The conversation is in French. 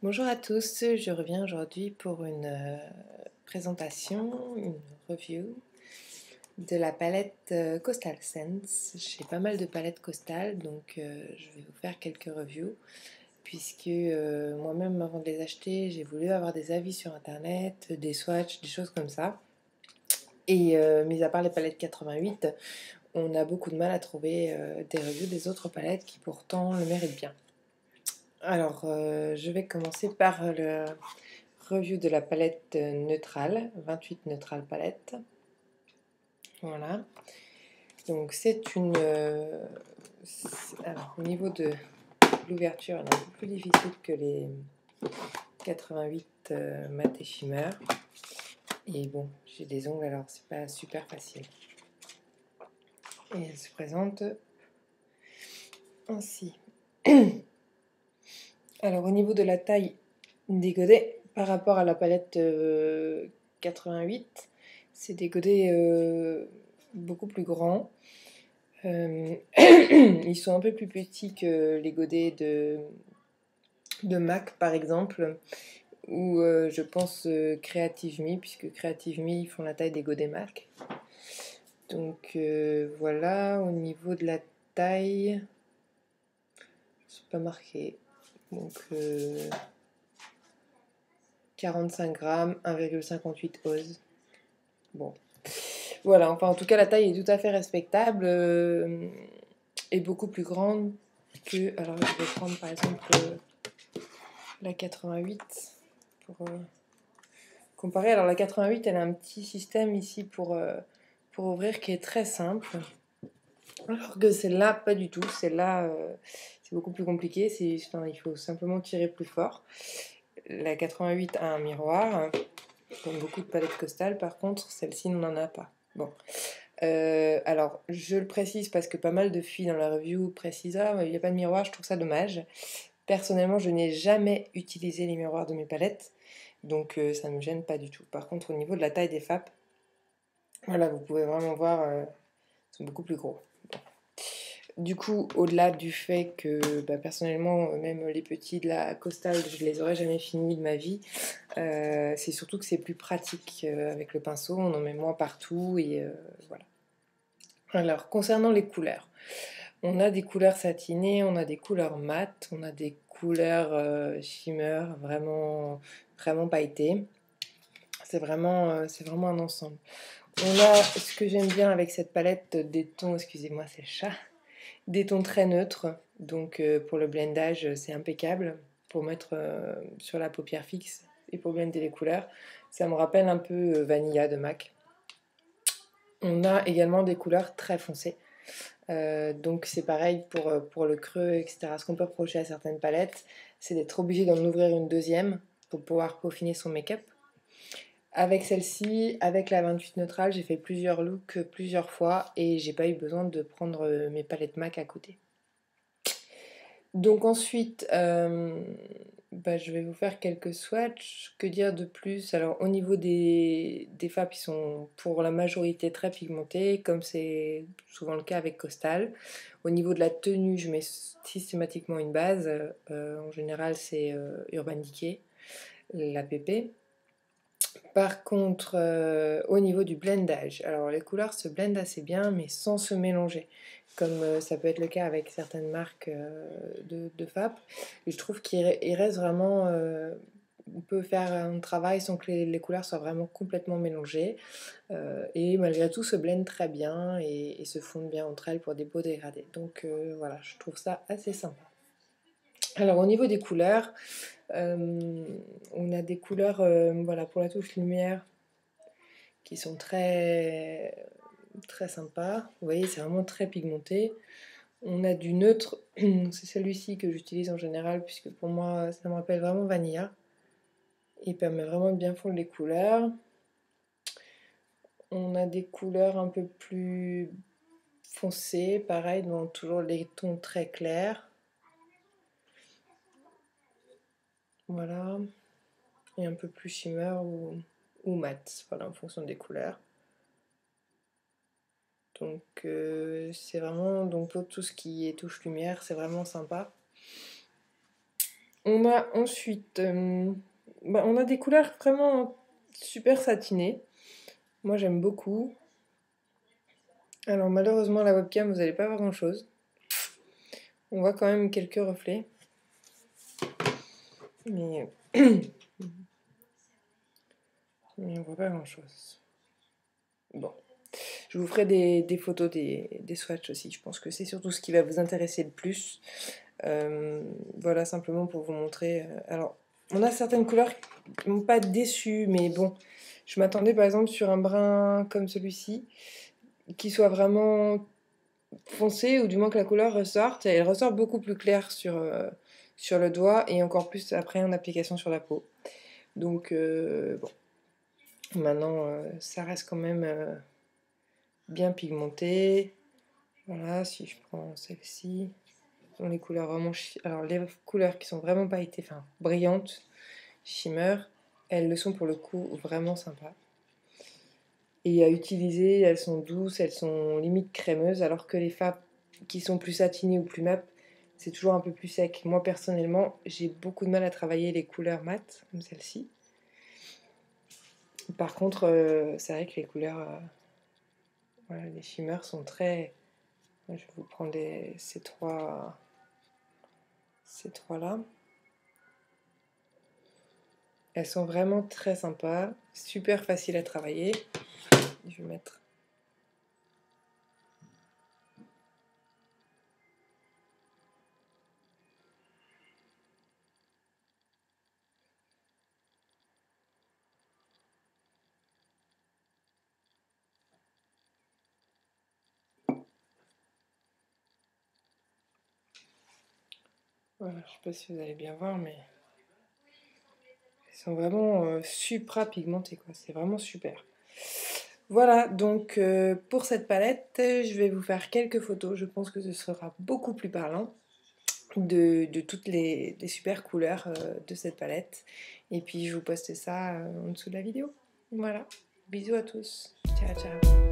Bonjour à tous, je reviens aujourd'hui pour une présentation, une review de la palette Coastal Scents. J'ai pas mal de palettes Coastal, donc je vais vous faire quelques reviews, puisque moi-même avant de les acheter, j'ai voulu avoir des avis sur internet, des swatchs, des choses comme ça. Et mis à part les palettes 88, on a beaucoup de mal à trouver des reviews des autres palettes qui pourtant le méritent bien. Alors, je vais commencer par le review de la palette neutrale, 28 neutrale palette. Voilà. Donc c'est une... alors au niveau de l'ouverture, elle est un peu plus difficile que les 88 mat et shimmer. Et bon, j'ai des ongles alors c'est pas super facile. Et elle se présente ainsi. Alors au niveau de la taille des godets, par rapport à la palette 88, c'est des godets beaucoup plus grands. Ils sont un peu plus petits que les godets de MAC par exemple, ou je pense Creative Me, puisque Creative Me font la taille des godets MAC. Donc voilà, au niveau de la taille, c'est pas marqué. Donc 45 grammes, 1,58 oz. Bon, voilà, enfin en tout cas la taille est tout à fait respectable et beaucoup plus grande que... Alors je vais prendre par exemple la 88 pour comparer. Alors la 88 elle a un petit système ici pour ouvrir qui est très simple. Alors que celle-là pas du tout, celle-là c'est beaucoup plus compliqué, enfin, il faut simplement tirer plus fort. La 88 a un miroir, comme beaucoup de palettes Coastal, par contre celle-ci n'en a pas. Bon. Alors, je le précise parce que pas mal de filles dans la review précisent « Ah, il n'y a pas de miroir, je trouve ça dommage ». Personnellement, je n'ai jamais utilisé les miroirs de mes palettes, donc ça ne me gêne pas du tout. Par contre, au niveau de la taille des FAP, voilà, vous pouvez vraiment voir, ils sont beaucoup plus gros. Bon. Du coup, au-delà du fait que personnellement, même les petits de la Coastal, je les aurais jamais finis de ma vie, c'est surtout que c'est plus pratique avec le pinceau, on en met moins partout et voilà. Alors, concernant les couleurs, on a des couleurs satinées, on a des couleurs mates, on a des couleurs shimmer, vraiment, vraiment pailletées. C'est vraiment un ensemble. On a ce que j'aime bien avec cette palette, des tons, excusez-moi c'est le chat, des tons très neutres. Donc pour le blendage, c'est impeccable. Pour mettre sur la paupière fixe et pour blender les couleurs, ça me rappelle un peu Vanilla de MAC. On a également des couleurs très foncées. Donc c'est pareil pour le creux, etc. Ce qu'on peut reprocher à certaines palettes, c'est d'être obligé d'en ouvrir une deuxième pour pouvoir peaufiner son make-up. Avec celle-ci, avec la 28 neutrale, j'ai fait plusieurs looks plusieurs fois et j'ai pas eu besoin de prendre mes palettes MAC à côté. Donc ensuite, je vais vous faire quelques swatchs. Que dire de plus? Alors au niveau des FAP, ils sont pour la majorité très pigmentés, comme c'est souvent le cas avec Coastal. Au niveau de la tenue, je mets systématiquement une base. En général, c'est Urban Decay, la PP. Par contre, au niveau du blendage, alors les couleurs se blendent assez bien, mais sans se mélanger, comme ça peut être le cas avec certaines marques de FAP. Et je trouve qu'il reste vraiment... on peut faire un travail sans que les couleurs soient vraiment complètement mélangées. Et malgré tout, se blendent très bien et se fondent bien entre elles pour des beaux dégradés. Donc voilà, je trouve ça assez sympa. Alors au niveau des couleurs, on a des couleurs voilà, pour la touche lumière qui sont très, très sympas. Vous voyez, c'est vraiment très pigmenté. On a du neutre, c'est celui-ci que j'utilise en général, puisque pour moi, ça me rappelle vraiment Vanilla. Il permet vraiment de bien fondre les couleurs. On a des couleurs un peu plus foncées, pareil, donc toujours les tons très clairs. Voilà. Et un peu plus shimmer ou mat, voilà, en fonction des couleurs. Donc c'est vraiment, donc pour tout ce qui est touche lumière, c'est vraiment sympa. On a ensuite, on a des couleurs vraiment super satinées. Moi j'aime beaucoup. Alors malheureusement la webcam vous n'allez pas voir grand chose. On voit quand même quelques reflets. Mais, mais on voit pas grand chose. Bon. Je vous ferai des photos des swatchs aussi. Je pense que c'est surtout ce qui va vous intéresser le plus. Voilà, simplement pour vous montrer. Alors, on a certaines couleurs qui m'ont pas déçu, mais bon, je m'attendais par exemple sur un brun comme celui-ci, qui soit vraiment foncé, ou du moins que la couleur ressorte. Et elle ressort beaucoup plus claire sur le doigt, et encore plus après en application sur la peau. Donc, bon, maintenant, ça reste quand même bien pigmenté. Voilà, si je prends celle-ci, sont les couleurs vraiment alors les couleurs qui sont vraiment pailletées, enfin brillantes, shimmer, elles le sont pour le coup vraiment sympas. Et à utiliser, elles sont douces, elles sont limite crémeuses, alors que les fards qui sont plus satinées ou plus mat, c'est toujours un peu plus sec. Moi personnellement, j'ai beaucoup de mal à travailler les couleurs mat, comme celle-ci. Par contre, c'est vrai que les couleurs, voilà, les shimmers sont très... Je vais vous prendre ces trois là. Elles sont vraiment très sympas, super faciles à travailler. Je vais mettre... Voilà, je sais pas si vous allez bien voir, mais ils sont vraiment supra pigmentés, quoi. C'est vraiment super. Voilà, donc pour cette palette, je vais vous faire quelques photos. Je pense que ce sera beaucoup plus parlant de toutes les super couleurs de cette palette. Et puis je vous poste ça en dessous de la vidéo. Voilà, bisous à tous. Ciao, ciao.